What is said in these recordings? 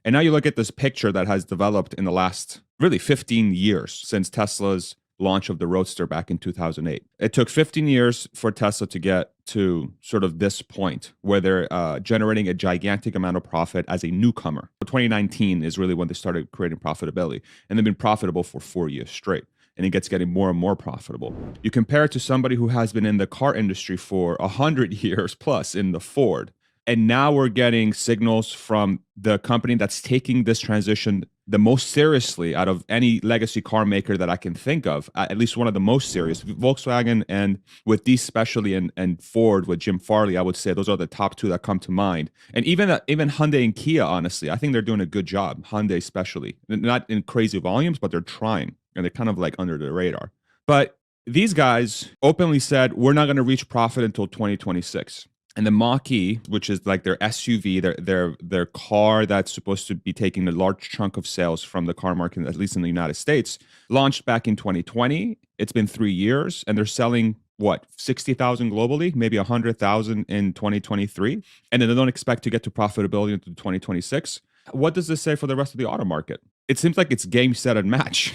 And now you look at this picture that has developed in the last really 15 years since Tesla's launch of the Roadster back in 2008. It took 15 years for Tesla to get to sort of this point where they're generating a gigantic amount of profit as a newcomer. 2019 is really when they started creating profitability, and they've been profitable for 4 years straight. And it gets getting more and more profitable. You compare it to somebody who has been in the car industry for 100 years plus in the Ford. And now we're getting signals from the company that's taking this transition the most seriously out of any legacy car maker that I can think of, at least one of the most serious. Volkswagen, and with these especially, and Ford with Jim Farley, I would say those are the top two that come to mind. And even Hyundai and Kia, honestly, I think they're doing a good job. Hyundai especially, not in crazy volumes, but they're trying, and they're kind of like under the radar. But these guys openly said, we're not going to reach profit until 2026. And the Mach-E, which is like their SUV, their car that's supposed to be taking a large chunk of sales from the car market, at least in the United States, launched back in 2020. It's been 3 years, and they're selling, what, 60,000 globally, maybe 100,000 in 2023. And then they don't expect to get to profitability until 2026. What does this say for the rest of the auto market? It seems like it's game, set, and match.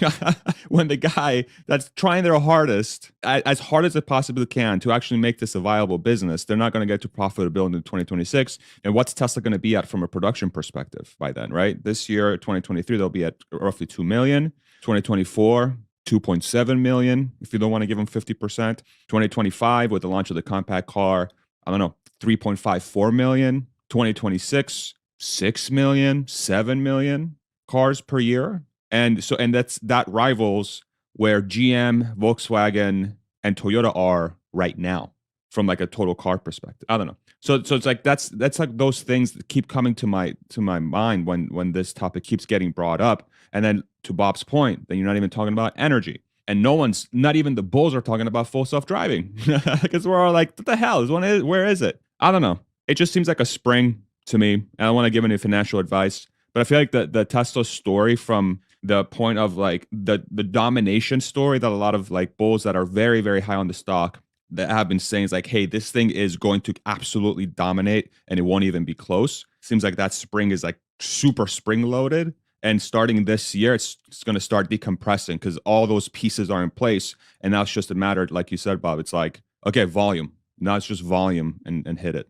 When the guy that's trying their hardest, as hard as it possibly can, to actually make this a viable business, they're not going to get to profitability in 2026. And what's Tesla going to be at from a production perspective by then, right? This year, 2023, they'll be at roughly 2 million. 2024, 2.7 million, if you don't want to give them 50%. 2025, with the launch of the compact car, I don't know, 3.54 million. 2026, 6 million, 7 million cars per year. And that rivals where GM, Volkswagen, and Toyota are right now from like a total car perspective. I don't know. So it's like that's like those things that keep coming to my mind when this topic keeps getting brought up. And then to Bob's point, then you're not even talking about energy. And not even the bulls are talking about full self-driving. Because we're all like, what the hell? Where is it? I don't know. It just seems like a spring to me. I don't want to give any financial advice, but I feel like the Tesla story, from the point of like the domination story that a lot of like bulls that are very, very high on the stock that have been saying is like, hey, this thing is going to absolutely dominate and it won't even be close. Seems like that spring is like super spring loaded. And starting this year, it's going to start decompressing because all those pieces are in place. And now it's just a matter, like you said, Bob, it's like, okay, volume. Now it's just volume and hit it.